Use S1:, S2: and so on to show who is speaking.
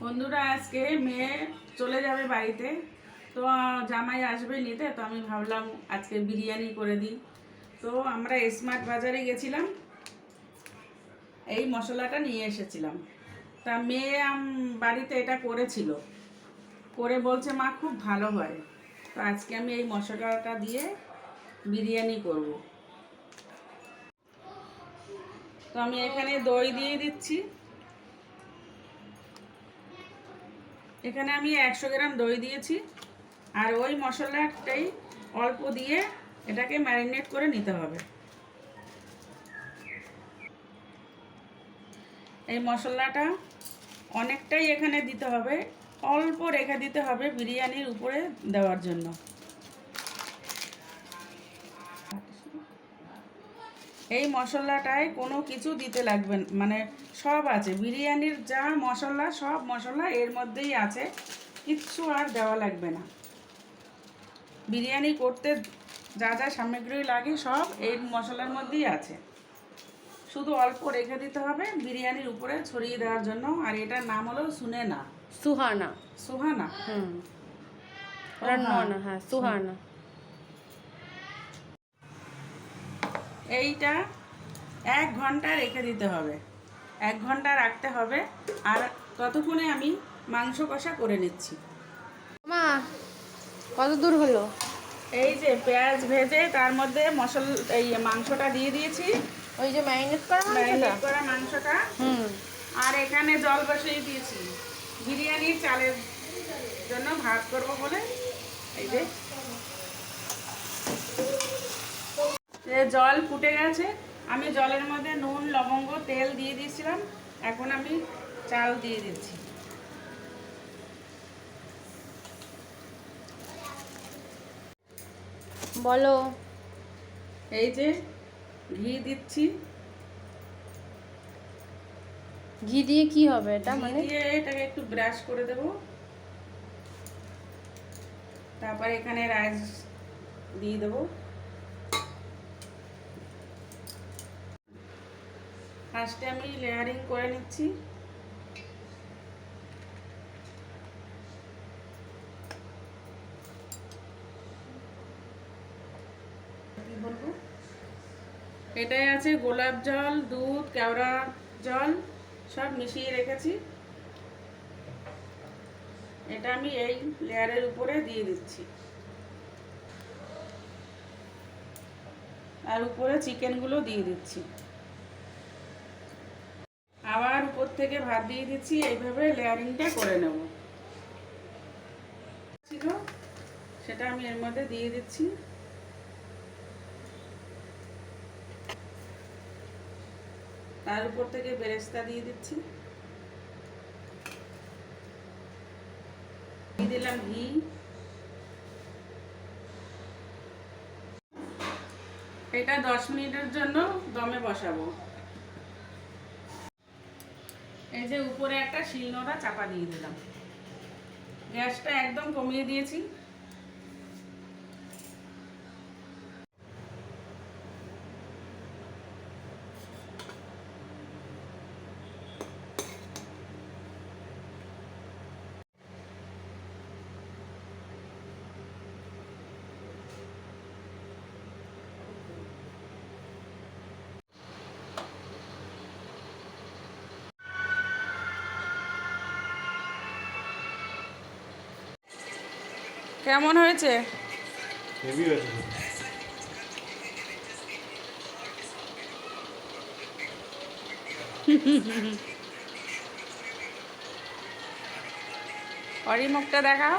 S1: বন্ধুরা আজকে মেয়ে চলে যাবে বাড়িতে, তো জামাই আসবে নিতে, তো আমি ভাবলাম আজকে বিরিয়ানি করে দিই। তো আমরা স্মার্ট বাজারে গেছিলাম, এই মশলাটা নিয়ে এসেছিলাম। তা মেয়ে বাড়িতে এটা করেছিল, করে বলছে মা খুব ভালো হয়। তো আজকে আমি এই মশলাটা দিয়ে বিরিয়ানি করব। তো আমি এখানে দই দিয়ে দিচ্ছি। এখানে আমি 100 গ্রাম দই দিয়েছি, আর ওই মশলাটাই অল্প দিয়ে এটাকে ম্যারিনেট করে নিতে হবে। এই মশলাটা অনেকটাই এখানে দিতে হবে, অল্প রেখে দিতে হবে বিরিয়ানির উপরে দেওয়ার জন্য। এই মশলাটায় কোনো কিছু দিতে লাগবে না, মানে সব আছে, বিরিয়ানির যা মশলা সব মশলা এর মধ্যেই আছে, কিচ্ছু আর দেওয়া লাগবে না। বিরিয়ানি করতে যা যা সামগ্রী লাগে সব এই মশলার মধ্যেই আছে, শুধু অল্প রেখে দিতে হবে বিরিয়ানির উপরে ছড়িয়ে দেওয়ার জন্য। আর এটার নাম হলো সুনেনা,
S2: সুহানা।
S1: সুহানা।
S2: ওটা ননা, হ্যাঁ সুহানা।
S1: এইটা 1 ঘন্টা রেখে দিতে হবে, 1 ঘন্টা রাখতে হবে। আর ততক্ষণে আমি মাংস কষা করে নিচ্ছি।
S2: মা কত দূর হলো?
S1: এই যে পেঁয়াজ ভেজে তার মধ্যে এই মাংসটা দিয়ে দিয়েছি,
S2: ওই যে ম্যারিনেট করা মাংসটা।
S1: ম্যারিনেট করা মাংসটা। আর এখানে জল বসিয়ে দিয়েছি বিরিয়ানির চালের জন্য ভাত করব বলে। এই যে জল ফুটে গেছে, আমি জলের মধ্যে নুন লবঙ্গ তেল দিয়ে দিয়েছিলাম, এখন আমি চাল দিয়ে দিচ্ছি।
S2: বলো।
S1: এই যে ঘি দিচ্ছি।
S2: ঘি দিয়ে কি হবে এটা?
S1: ঘি
S2: মানে
S1: দিয়ে এটাকে একটু ব্রাশ করে দেব। তারপর এখানে রাইস দিয়ে দেবো। ফার্স্টে আমি লেয়ারিং করে নিচ্ছি। কি বলবো, এটাই আছে গোলাপ জল, দুধ, কেওড়া জল সব মিশিয়ে রেখেছি। এটা আমি এই লেয়ারের উপরে দিয়ে দিচ্ছি, আর উপরে চিকেনগুলো দিয়ে দিচ্ছি। আবার উপর থেকে ভাত দিয়ে দিচ্ছি, এইভাবে লেয়ারিংটা করে নেব। ছিল সেটা আমি এর মধ্যে দিয়ে দিচ্ছি। তার উপর থেকে বেরেস্তা দিয়ে দিচ্ছি, দিয়ে দিলাম ঘি। এটা 10 মিনিটের জন্য দমে বসাবো। এই যে উপরে একটা শিলনোড়া চাপা দিয়ে দিলাম, গ্যাসটা একদম কমিয়ে দিয়েছি। কেমন হয়েছে?
S3: হেভি হয়েছে।
S1: অরি মুখটা দেখাও।